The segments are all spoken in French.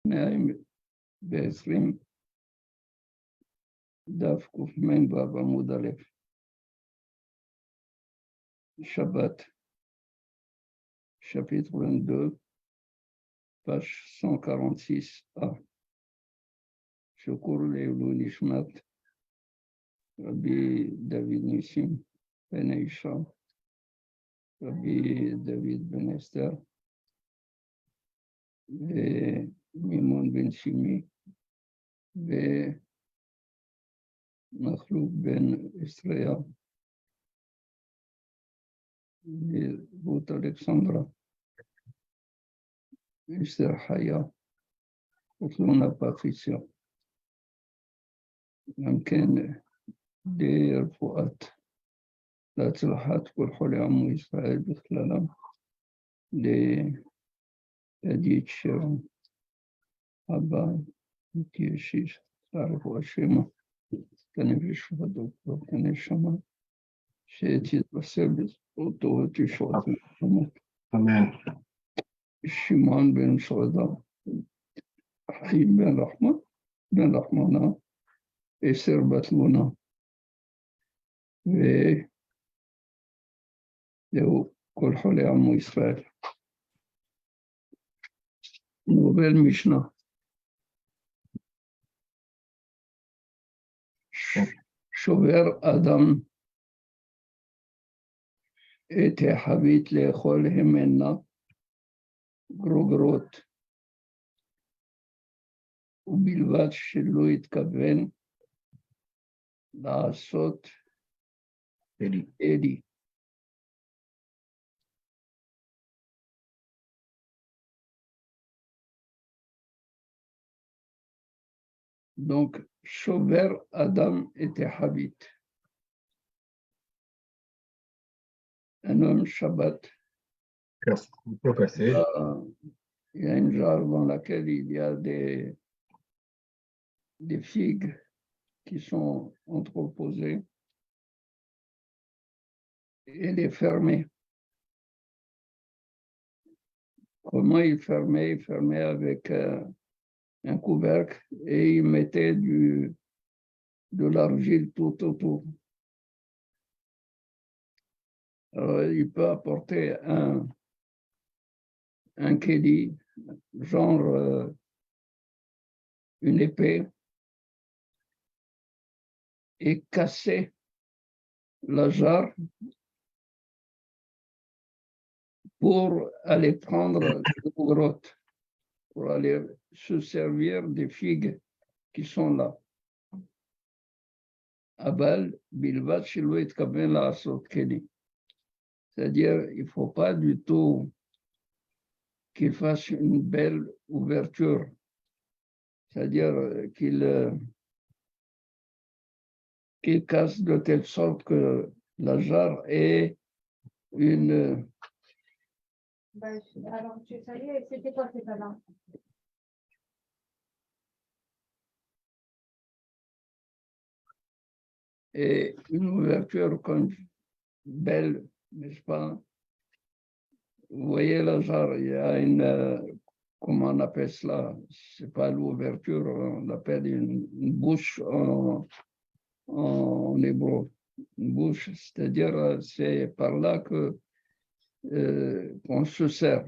120 דף קמ"ו עמוד א', Shabbat, chapitre 22, page 146a. Shukur Leilou Nishmat, Rabbi David Nissim Ben Aisha, Rabbi David Ben Esther, Mimon Ben Shimi, Machluk Ben Estrella, Ruth Alexandra, Esther Haya, Luna Patricia. גם כן די רפואת להצלחת כל חולי עמו ישראל בכללם, לעדית שרון הבא, תישיש, הרפואה שמה, כנפש ודוקטור, כנשמה, שתתבשר בזכותו ותשעות ונשמות. אמן. שמעון בן שרדה, חיים בן רחמנה, עשר בת לונה, וזהו כל חולי עמו ישראל. נובל משנה. שובר אדם את החבית לאכול המנה גרוגרות, ובלבד שלא יתכוון לעשות אלי. Donc, שובר אדם את החבית. Un homme Shabbat. Il y a une jarre dans laquelle il y a des figues qui sont entreposées. Et elle est fermée. Comment il fermait? Il fermait avec un couvercle et il mettait de l'argile tout autour. Alors, il peut apporter un kéli, genre une épée, et casser la jarre pour aller prendre le grotte, pour aller se servir des figues qui sont là. Abal, bilvat, shelo yitkaven la'asot keli. C'est-à-dire, il ne faut pas du tout qu'il fasse une belle ouverture. C'est-à-dire qu'il casse de telle sorte que la jarre ait une... Alors, tu savais, c'était quoi cette là? Et une ouverture comme belle, n'est-ce pas? Vous voyez la jarre, il y a une, comment on appelle cela? C'est pas l'ouverture, on l'appelle une bouche en hébreu. Une bouche, c'est-à-dire c'est par là qu'on se sert.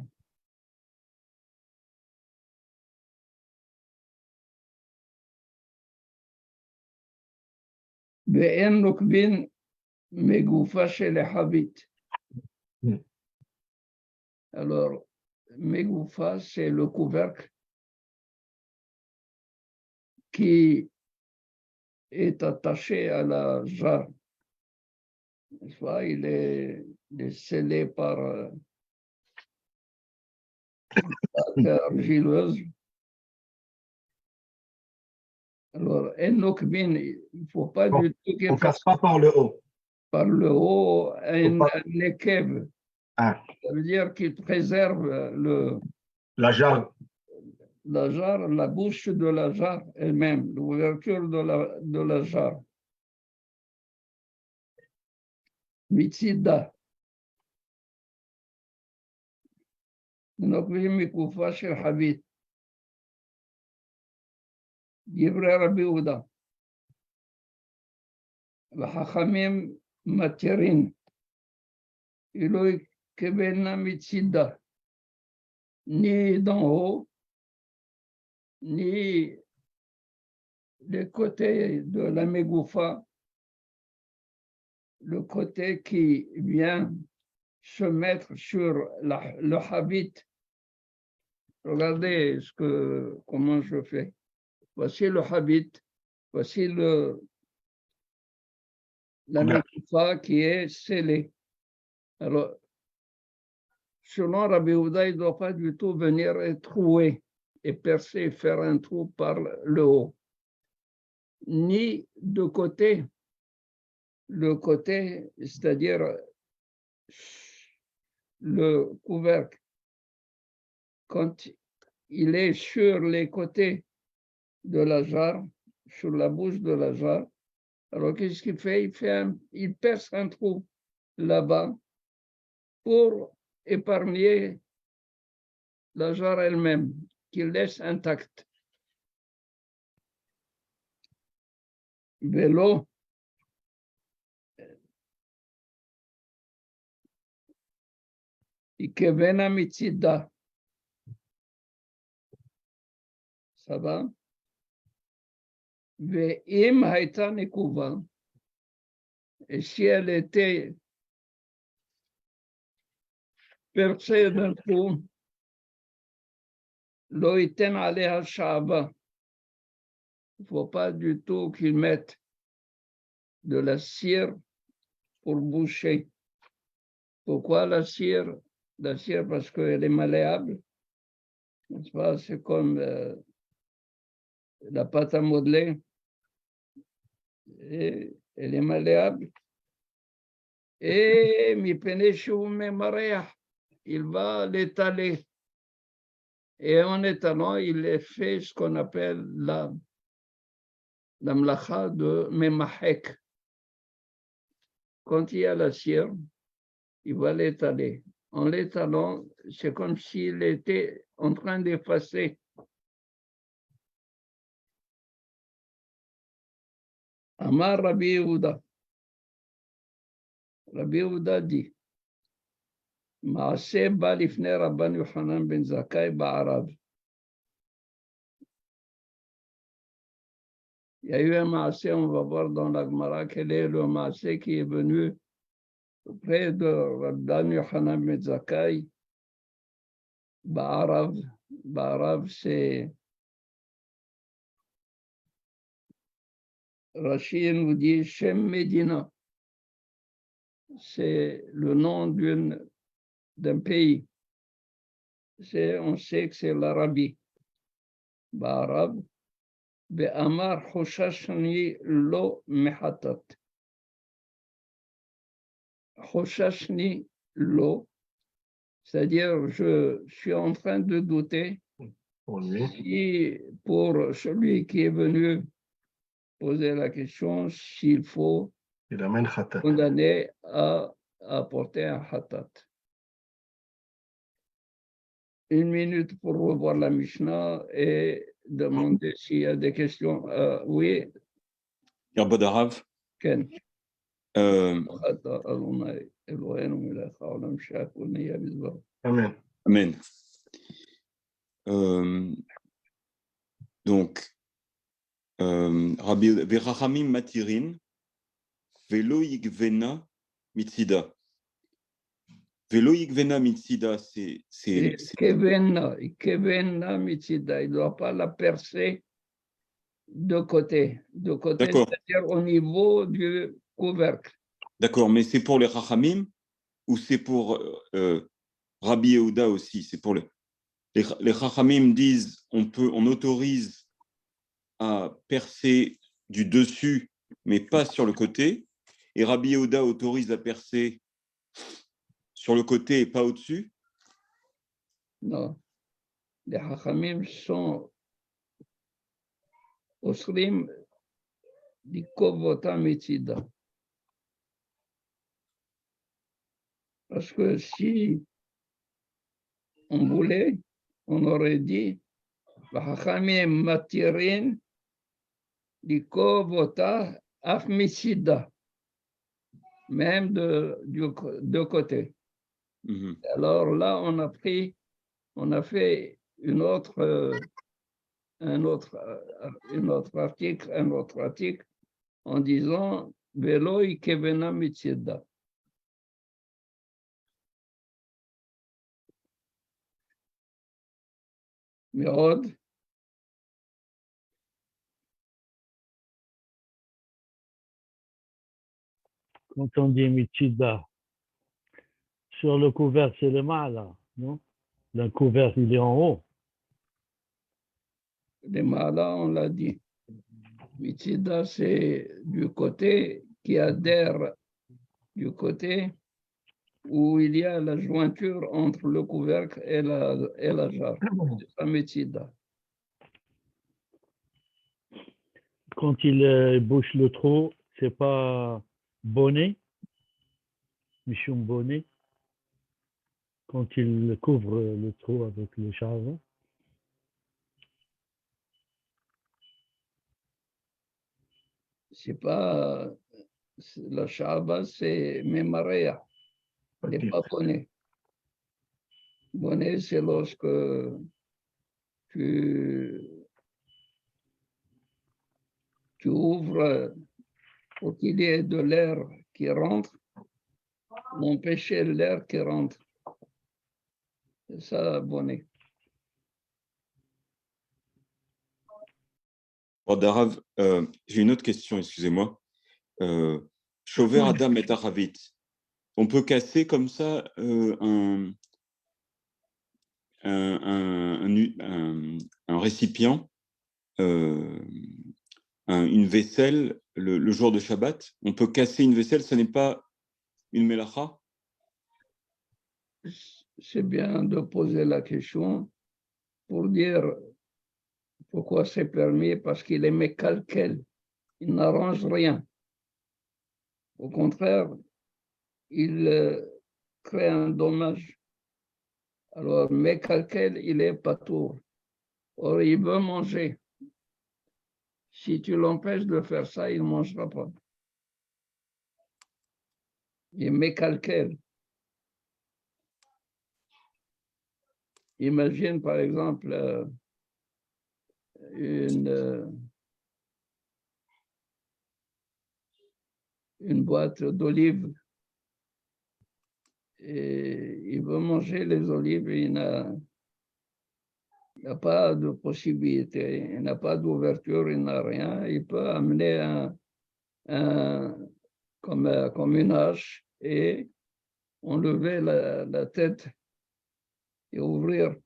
ואין נוקבין מגופה של החבית. Alors, megoufa, c'est le couvercle qui est attaché à la jarre. Il est scellé par la argileuse. Alors, il ne faut pas du tout qu'il On ne casse pas par le haut. Par le haut, un nekev. Ah. Ça veut dire qu'il préserve la jarre, la bouche de la jarre elle-même, l'ouverture de la jarre. Mitzida. דברי רבי יהודה. וחכמים מתירים, il est כבנה מצידה, ni d'en haut, ni des côtés de la Megoufa, le côté qui vient se mettre sur le habit. Regardez comment je fais. Voici le habit, voici la Megoufa qui est scellée. Alors, selon Rabbi Yehuda, il ne doit pas du tout venir et trouer et percer, faire un trou par le haut. Ni de côté, le côté, c'est-à-dire le couvercle, quand il est sur les côtés de la jarre, sur la bouche de la jarre, alors qu'est-ce qu'il fait? Il perce un trou là-bas pour épargner la jarre elle-même, qu'il laisse intacte. Vélo, Ikevena Mitzida. Ça va? Ve'im Haïta Nekuva. Et si elle était percée d'un trou, Lo iten aleha sha'aba. Il ne faut pas du tout qu'ils mettent de la cire pour boucher. Pourquoi la cire? La cire parce qu'elle est malléable. N'est-ce pas? C'est comme la pâte à modeler. Et elle est malléable. Et il va l'étaler. Et en étalant, il fait ce qu'on appelle la mlacha de memahek. Quand il y a la cire, il va l'étaler. En l'étalant, c'est comme s'il était en train d'effacer. Amar Rabbi Yehuda. Rabbi Yehuda dit, Maaseh ba lifnei Rabban Yochanan ben Zakkai ba'arav. Il y a eu un Maaseh, on va voir dans la Gemara quel est le Maaseh qui est venu auprès de Rabban Yochanan ben Zakkai ba'arav. Ba'arav, c'est Rashi nous dit Shem Medina. C'est le nom d'un pays. On sait que c'est l'Arabie. Ba'arav. Be'amar Hoshashni lo mehatat. Hoshashni lo, c'est-à-dire je suis en train de douter si pour celui qui est venu poser la question, s'il faut condamner à apporter un hatat. Une minute pour revoir la Mishnah et demander s'il y a des questions. Oui. Yarbad Arav. Ken. Amen. Amen. Donc, Rabbi Verachamim Matirin, Velo Yigvena Mitzida. Velo Yigvena Mitzida, c'est. Kevena Mitzida, il ne doit pas la percer de côté. De côté, c'est-à-dire au niveau du couvercle. D'accord, mais c'est pour les Chachamim ou c'est pour Rabbi Yehuda aussi? C'est pour les Chachamim disent on autorise à percer du dessus, mais pas sur le côté. Et Rabbi Yehuda autorise à percer sur le côté et pas au-dessus. Non. Les Chachamim sont Osrim di Kovota Mitzida. Parce que si on voulait, on aurait dit Chachamim Matirin Likovota afmicida, même de côté. Mhm. Alors là, on a fait un autre article en disant Veloi kevena mitsida. Mirod, Quand on dit Michida, sur le couvercle, c'est le mâle, non? Le couvercle, il est en haut. les malas, on l'a dit. Mitsida, c'est du côté qui adhère du côté où il y a la jointure entre le couvercle et la jarre. C'est ça, Mitsida. Quand il bouche le trou, c'est pas bonnet, Michum bonnet. Quand il couvre le trou avec le charbon. C'est pas la shaba, c'est Memarea, n'est pas bonnet. Bonnet, c'est lorsque tu ouvres pour qu'il y ait de l'air qui rentre, empêcher l'air qui rentre. C'est ça, bonnet. Bon, Darav, j'ai une autre question, excusez-moi. Shover Adam et Aravit. On peut casser comme ça un récipient, une vaisselle le jour de Shabbat. On peut casser une vaisselle, ce n'est pas une melacha? C'est bien de poser la question pour dire pourquoi c'est permis, parce qu'il est mécalquel, il n'arrange rien. Au contraire, il crée un dommage. Alors, mécalquel, il est patour. Or, il veut manger. Si tu l'empêches de faire ça, il ne mangera pas. Il est mécalquel. Imagine, par exemple, une boîte d'olives et il veut manger les olives et il n'a pas de possibilité, il n'a pas d'ouverture, il n'a rien. Il peut amener comme une hache et enlever la tête et ouvrir.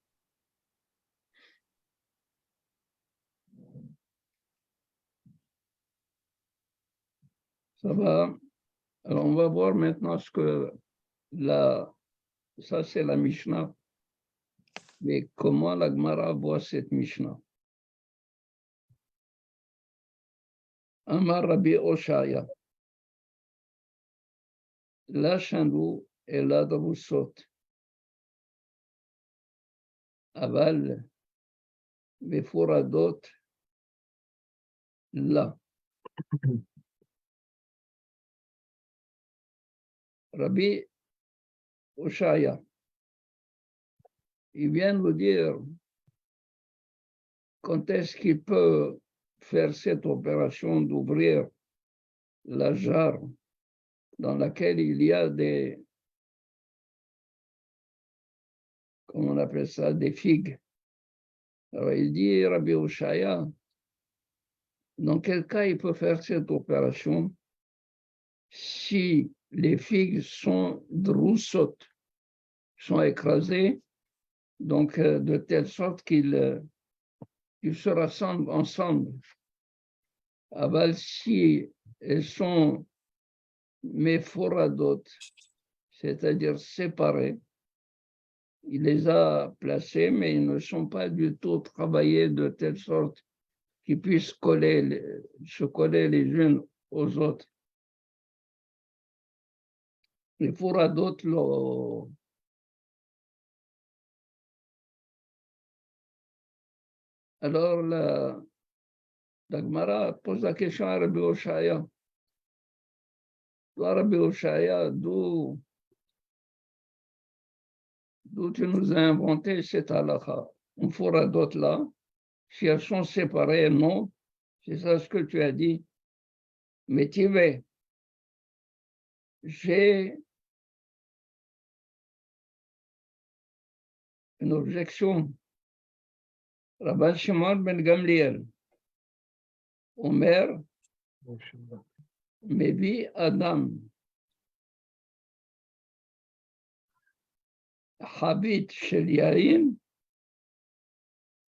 Ça va. Alors, on va voir maintenant ce que ça c'est la Mishnah. Mais comment la Gemara voit cette Mishnah? Amar Rabbi Oshaya. La chandou et la drusot. Aval, Beforadot, là. Rabbi Oshaya, il vient nous dire quand est-ce qu'il peut faire cette opération d'ouvrir la jarre dans laquelle il y a comment on appelle ça, des figues. Alors il dit, Rabbi Oshaya, dans quel cas il peut faire cette opération si les figues sont droussotes, sont écrasées, donc de telle sorte qu'ils se rassemblent ensemble. Aval, si elles sont méphoradotes, c'est-à-dire séparées, il les a placées, mais ils ne sont pas du tout travaillés de telle sorte qu'ils puissent se coller les unes aux autres. Les foradotes, alors La Gemara pose la question à Rabbi Oshaya. Toi, Rabbi Oshaya, d'où tu nous as inventé cette halakha? On fera d'autres là. Si elles sont séparées, non. C'est ça ce que tu as dit. Mais tu veux, j'ai une objection. Rabban Shimon ben Gamliel, Omer, מביא אדם חבית של יין,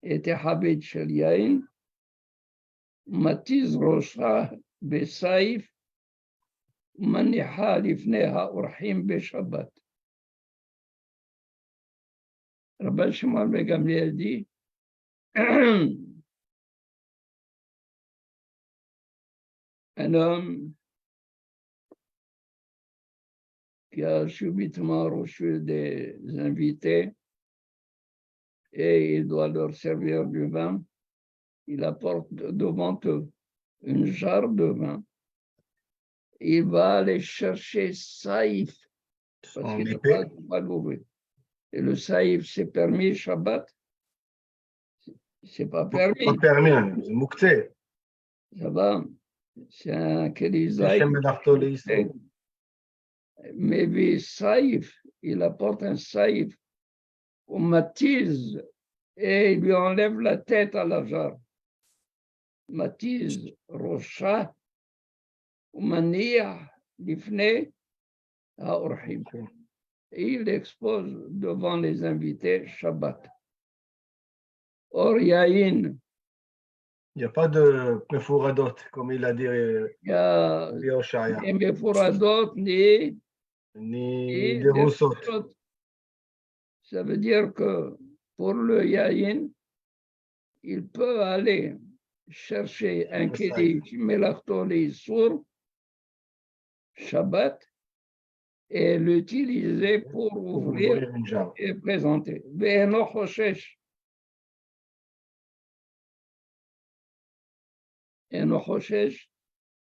את החבית של יין, מתיז ראשה בסייף, ומניחה לפני האורחים בשבת. רבן שמעון בן גמליאל dit, un homme qui a subitement reçu des invités et il doit leur servir du vin, il apporte devant eux une jarre de vin. Il va aller chercher saïf, parce qu'il n'a pas l'ouvrir. Et le saïf, c'est permis Shabbat? C'est pas permis. Pas permis, c'est moukté. Ça va? C'est un kélisaïf. Mais saïf, il apporte un saïf, on matise et il lui enlève la tête à la jarre. Matise, rocha, mania, l'ifne, à orhim. Et il expose devant les invités Shabbat. Or, yaïn. Il n'y a pas de mefouradot, comme il a dit Il y a Yoshaya. ni mefouradot, ni des roussot. Ça veut dire que pour le yaïn, il peut aller chercher un kéli qui met l'artoli sur Shabbat et l'utiliser pour ouvrir et présenter. Ve'eno choshesh. Eno choshesh,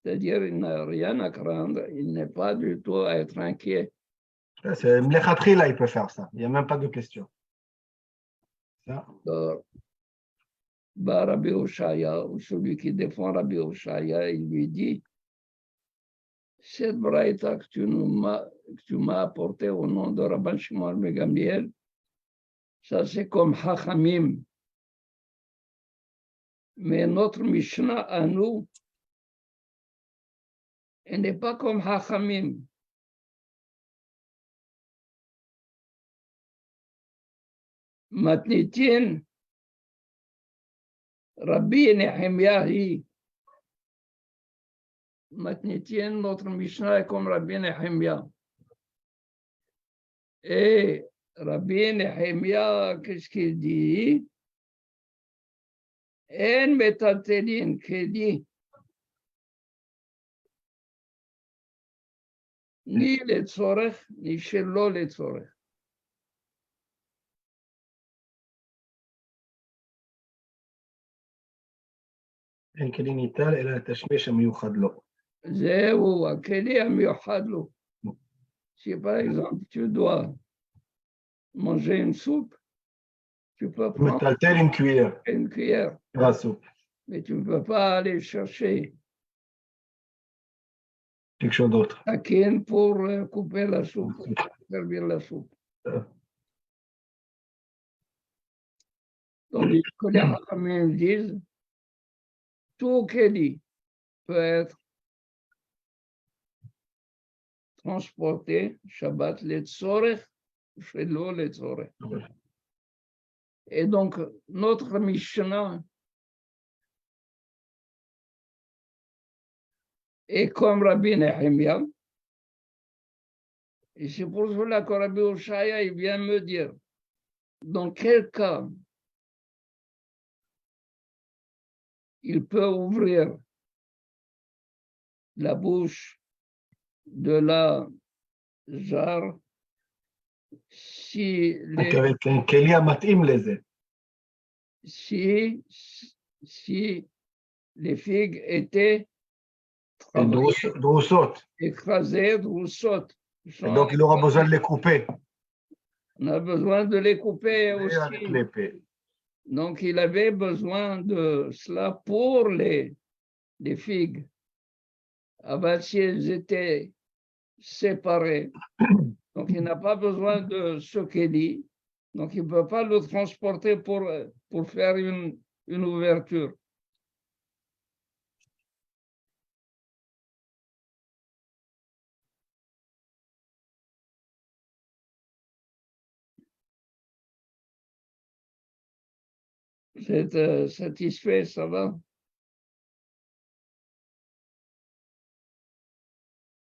c'est-à-dire il n'a rien à craindre, il n'est pas du tout à être inquiet. C'est Mlechatri, là, il peut faire ça. Il n'y a même pas de question. Ça. Rabbi Oshaya, ou celui qui défend Rabbi Oshaya, il lui dit, cette braïta que tu m'as apportée au nom de Rabban Shimon ben Gamliel, ça c'est comme Hachamim. Mais notre Mishnah à nous, elle n'est pas comme Hachamim. Matnitin, Rabbi Nehemiah, Matnitin, notre Mishnah est comme Rabbi Nehemiah. Et Rabbi Nehemiah, qu'est-ce qu'il dit? En metaltelin, qui dit ni le tzorech, ni shelo le tzorech. אין כלי ניטל, אלא התשמיש המיוחד לו. זהו, הכלי המיוחד לו. Si par exemple, tu dois manger une soupe, tu peux prendre מטלטל עם cuillère. une cuillère, La soupe. mais tu ne peux pas aller chercher quelque chose d'autre. la quine pour couper la soupe, pour servir la soupe. Tandis que les Hachamim disent, tout kéli peut être transporté, Shabbat, les tzorech, shelo les tzorech. Et donc, notre Mishnah est comme Rabbi Nehemiah. Et c'est pour cela que Rabbi Oshaya, il vient me dire, dans quel cas il peut ouvrir la bouche de la jarre si avec un keli המתאים לזה. si les figues étaient Une droussotte. écrasées, droussottes. Et donc, il aura besoin de les couper. On a besoin de les couper Et aussi. avec l'épée. Donc, il avait besoin de cela pour les figues. Avant, si elles étaient séparées, donc il n'a pas besoin de ce qu'il dit. Donc, il ne peut pas le transporter pour faire une ouverture. Vous êtes satisfait, ça va?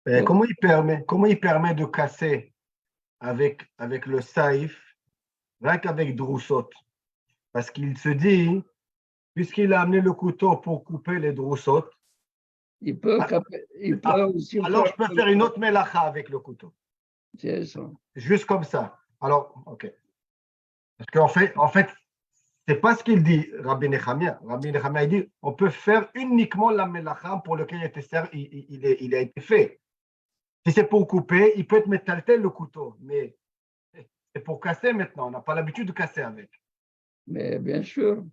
Et comment il permet de casser avec le saïf, rien qu'avec droussotte? Parce qu'il se dit, puisqu'il a amené le couteau pour couper les droussottes, Il peut aussi alors je peux faire une autre mélacha avec le couteau. C'est ça. Juste comme ça. Alors, ok. Parce qu'en fait, c'est pas ce qu'il dit, Rabbi Nechemia. Rabbi Nechemia, il dit, on peut faire uniquement la mélacha pour lequel il a été fait. Si c'est pour couper, il peut être métaltel le couteau, mais c'est pour casser maintenant. On n'a pas l'habitude de casser avec. Mais bien sûr,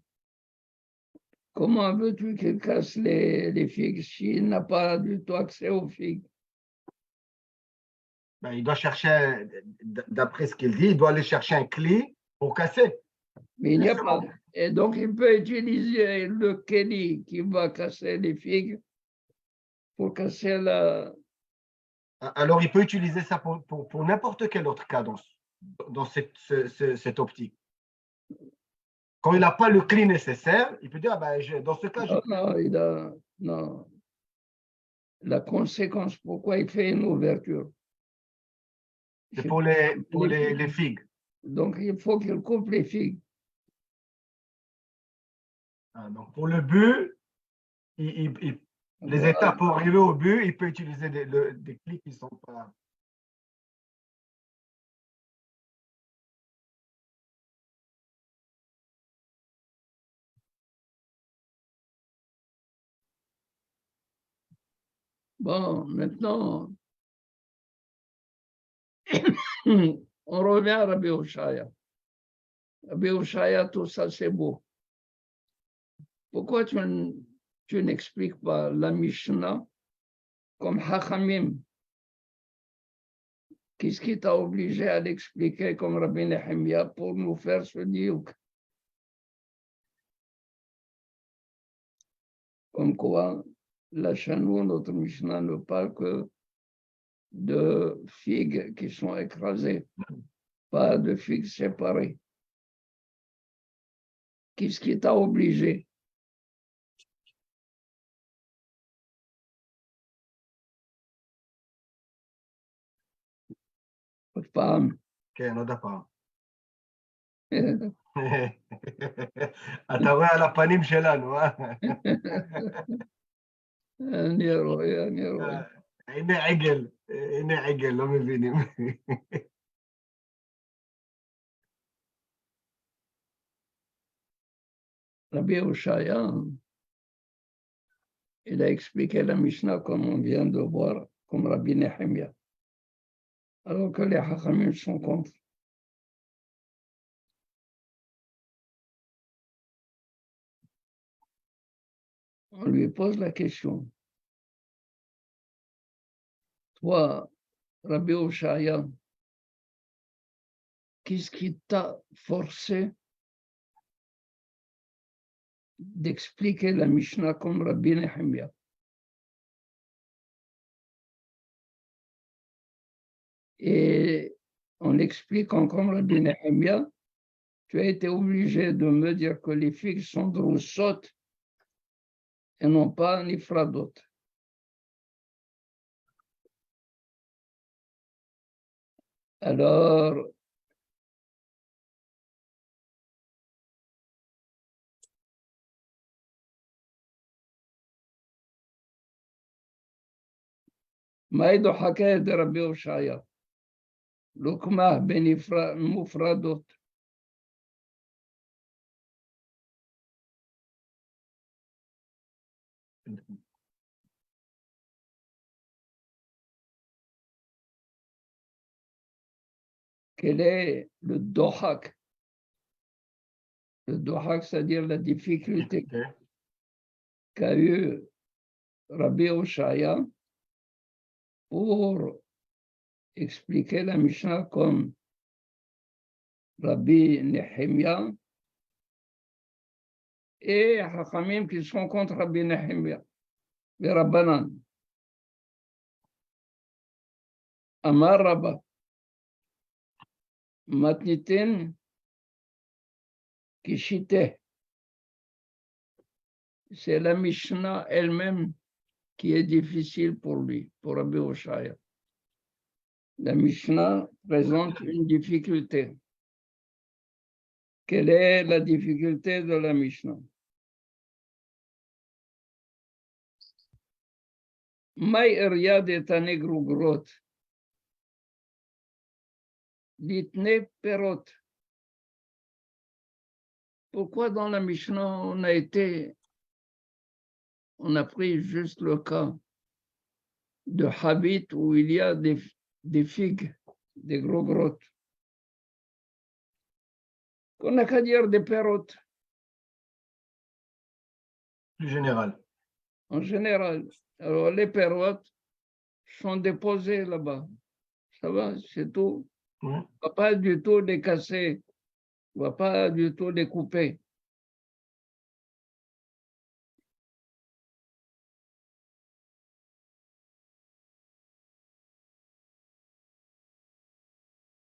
comment veux-tu qu'il casse les figues s'il n'a pas du tout accès aux figues? Ben, il doit chercher, d'après ce qu'il dit, il doit aller chercher un clé pour casser. Mais il n'y a pas. Et donc, il peut utiliser le kéli qui va casser les figues pour casser la... Alors, il peut utiliser ça pour n'importe quel autre cas dans cette optique. Quand il n'a pas le clé nécessaire, il peut dire, dans ce cas, non. La conséquence, pourquoi il fait une ouverture? c'est pour les figues. Donc, il faut qu'il coupe les figues. Donc, pour le but, les étapes pour arriver au but, il peut utiliser des clés qui ne sont pas... Bon, maintenant, on revient à Rabbi Oshaya. Rabbi Oshaya, tout ça, c'est beau. Pourquoi tu n'expliques pas la Mishnah comme Hachamim? Qu'est-ce qui t'a obligé à l'expliquer comme Rabbi Nehemia pour nous faire ce diouk? Comme quoi, la Chanou, notre Mishnah, ne parle que de figues qui sont écrasées, pas de figues séparées. Qu'est-ce qui t'a obligé? Pas. כן, עוד הפעם. אתה רואה על הפנים שלנו, אה? אני רואה. הנה עגל, לא מבינים. Rabbi Oshaya, il a expliqué la Mishnah comme on vient de voir, comme Rabbi Nehemia. Alors que les Hachamim sont contre. On lui pose la question. Toi, Rabbi Oshaya, qu'est-ce qui t'a forcé d'expliquer la Mishnah comme Rabbi Nehemia? Et en l'expliquant comme Rabbi Nehemia, tu as été obligé de me dire que les figues sont droussottes et non pas nifradot. Alors, Maïdo Hakayat de Rabbi Oshaya, Lukmah ben Mufradot. Quel est le dohak? Le dohak, c'est-à-dire la difficulté qu'a eu Rabbi Oshaya pour expliquer la Mishnah comme Rabbi Nehemia et Hachamim qui sont contre Rabbi Nehemia, les Rabbanan. Amar Rabba, Matnitin Kishite. C'est la Mishnah elle-même qui est difficile pour lui, pour Rabbi Oshaya. La Mishnah présente une difficulté. Quelle est la difficulté de la Mishnah? Mai Eryad et Anegrugrot. Litne Perot. Pourquoi dans la Mishnah on a pris juste le cas de Habit où il y a des figues, des gros grottes. On n'a qu'à dire des pérotes. Plus général. En général. Alors les pérotes sont déposées là-bas. Ça va, c'est tout. On ne va pas du tout les casser. On ne va pas du tout les couper.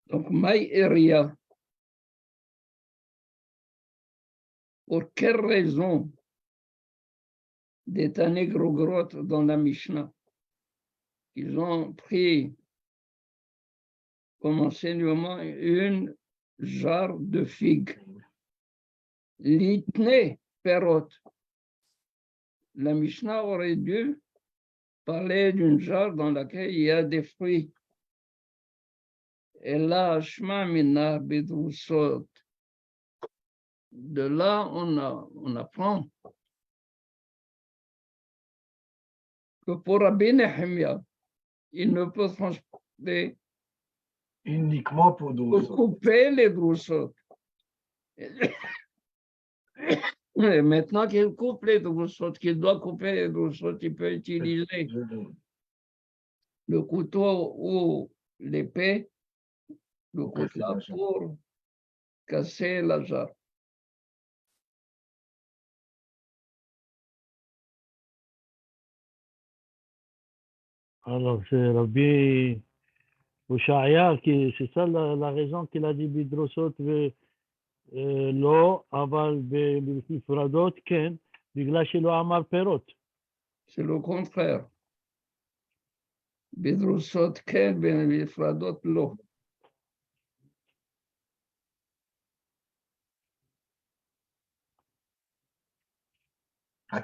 Donc, Maï Eria. Pour quelle raison des Tanegro-grottes dans la Mishnah? Ils ont pris comme enseignement une jarre de figues. Litne perot. La Mishnah aurait dû parler d'une jarre dans laquelle il y a des fruits. Et là, Shma Mina Bidrusot. De là, on apprend que pour Rabbi Nehemia, il ne peut transporter uniquement pour couper les droussotes. Et maintenant qu'il coupe les droussotes, qu'il doit couper les droussotes, il peut utiliser le couteau ou l'épée, le couteau pour casser la jarre. Alors, c'est Rabbi Oshaya, c'est ça la raison qu'il a dit Bidrosot לא, אבל בנפרדות כן, בגלל שלא אמר פירות. C'est le contraire. בדרוסות כן, בנפרדות לא.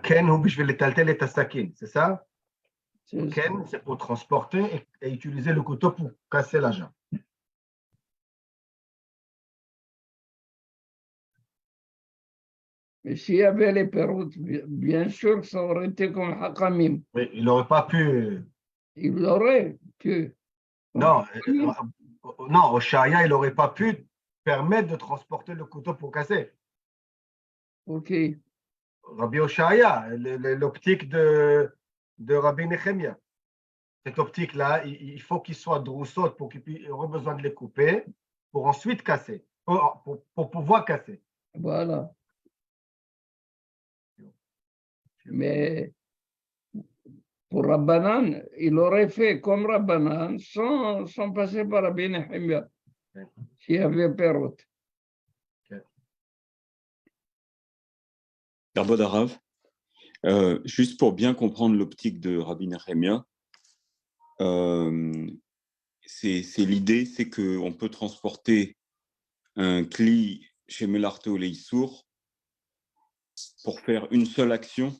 Ken ou בשביל לטלטל את הסכין, c'est ça? C'est Ken, c'est pour transporter et utiliser le couteau pour casser la jambe. Mais s'il y avait les péroutes, bien sûr, ça aurait été comme Hakamim. Oui, il n'aurait pas pu. Il aurait pu. Non, non, Oshaya, il n'aurait pas pu permettre de transporter le couteau pour casser. Ok. Rabbi Oshaya, l'optique de Rabbi Nehemia. Cette optique-là, il faut qu'il soit droussot pour qu'il aurait besoin de les couper pour ensuite casser, pour pouvoir casser. Voilà. Mais pour Rabbanan, il aurait fait comme Rabbanan sans passer par Rabbi Nehemia. S'il y avait péroute. D'Arbod Arav, juste pour bien comprendre l'optique de Rabbi Nehemia, c'est l'idée, c'est qu'on peut transporter un cli chez Melarto Leissour pour faire une seule action.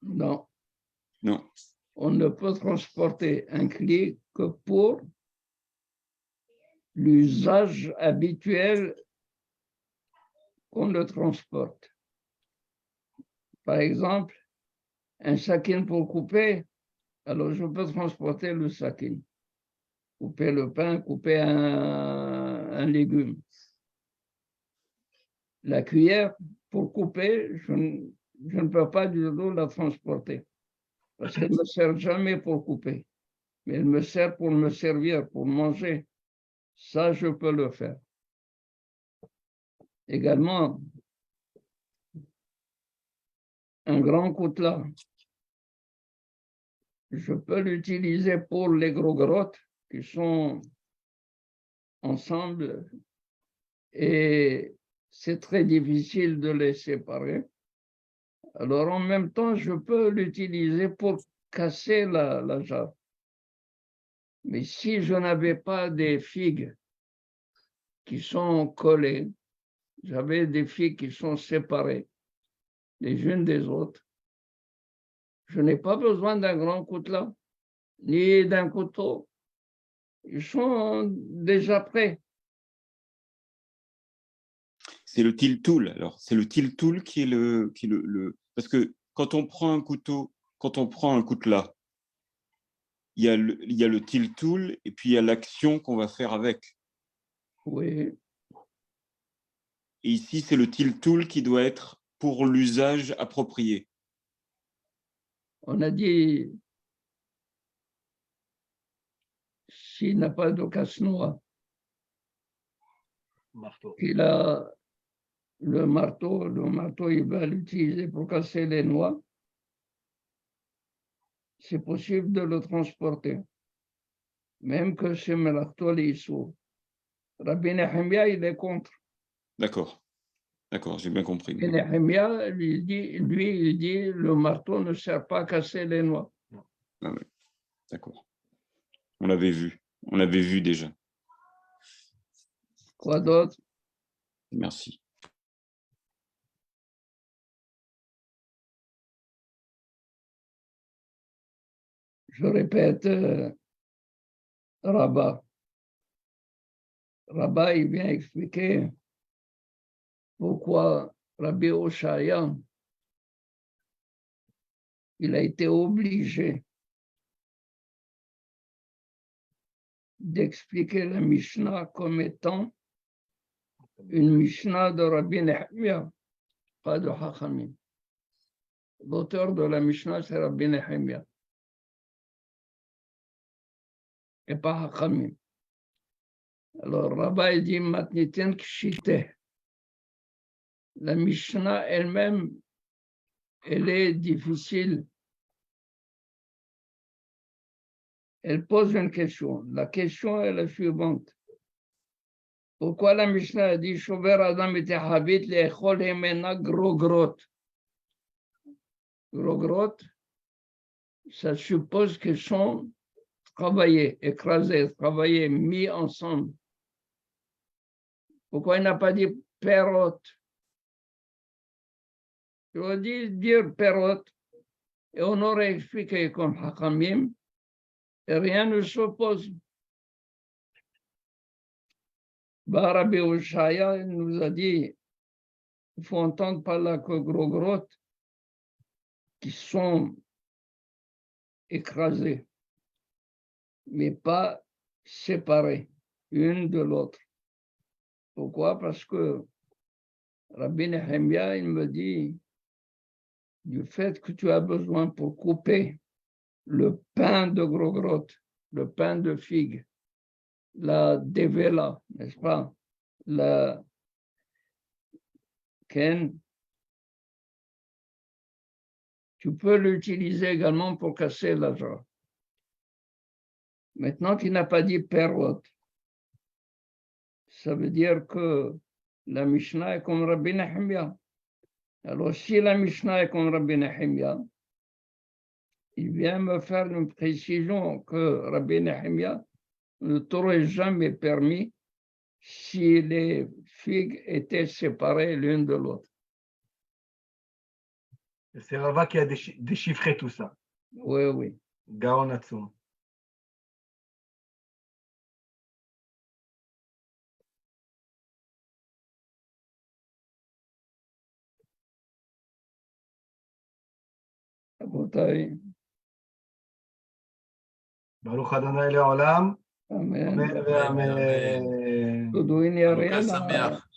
Non. Non. On ne peut transporter un cli que pour l'usage habituel qu'on le transporte. Par exemple, un sakin pour couper, alors je peux transporter le sakin. Couper le pain, couper un légume. La cuillère, pour couper, je ne peux pas du tout la transporter. Parce qu'elle ne me sert jamais pour couper. Mais elle me sert pour me servir, pour manger. Ça, je peux le faire. Également, un grand coutelas, je peux l'utiliser pour les gros grottes qui sont ensemble et c'est très difficile de les séparer. Alors, en même temps, je peux l'utiliser pour casser la jarre. Mais si je n'avais pas des figues qui sont collées, j'avais des figues qui sont séparées les unes des autres, je n'ai pas besoin d'un grand coutelas, ni d'un couteau. Ils sont déjà prêts. C'est le tilt-tool. Alors, c'est le tilt-tool qui est le... Parce que quand on prend un couteau, quand on prend un coutelas, il y a le tilt-tool et puis il y a l'action qu'on va faire avec. Oui, Et ici, c'est le tilt-tool qui doit être pour l'usage approprié. on a dit, s'il n'a pas de casse-noix, Marteau. il a le marteau, il va l'utiliser pour casser les noix. C'est possible de le transporter, même que c'est Melachto l'Issou. Rabbi Nehemia, il est contre. D'accord. D'accord, j'ai bien compris. Et Nehemia, lui, il dit, le marteau ne sert pas à casser les noix. Ah ouais. D'accord. On l'avait vu. On l'avait vu déjà. Quoi d'autre? Merci. Je répète, Rabat. Rabat, il vient expliquer pourquoi Rabbi Oshaya, il a été obligé d'expliquer la Mishnah comme étant une Mishnah de Rabbi Nehemia, pas de Hachamim. L'auteur de la Mishnah, c'est Rabbi Nehemia, et pas Hachamim. Alors, Rabat, il dit, Matniten Kshite. La Mishnah elle-même, elle est difficile. Elle pose une question. La question est la suivante. Pourquoi la Mishnah a dit Shover Adam et Habit le'echol hemena grogrot? Grogrot, ça suppose qu'elles sont travaillées, écrasées, travaillées, mises ensemble. Pourquoi il n'a pas dit perot? Il aurait dit dire perot et on aurait expliqué comme Hakamim et rien ne s'oppose. Rabbi Ushaya nous a dit il faut entendre par là que grogrot qui sont écrasées, mais pas séparées une de l'autre. Pourquoi? Parce que Rabbi Nehemia, il me dit du fait que tu as besoin pour couper le pain de grogrot, le pain de figue, la devela, n'est-ce pas? La ken, tu peux l'utiliser également pour casser la jarre. Maintenant qu'il n'a pas dit perot, ça veut dire que la Mishnah est comme Rabbi Nehemia. Alors, si la Mishnah est comme Rabbi Nehemia, il vient me faire une précision que Rabbi Nehemia ne t'aurait jamais permis si les figues étaient séparées l'une de l'autre. C'est Rava qui a déchiffré tout ça. Oui, oui. Gaon Atsum. רבותיי, ברוך אדוני לעולם, אמן. אמן ואמן. תודו, הנה חנוכה אריאלה. שמח.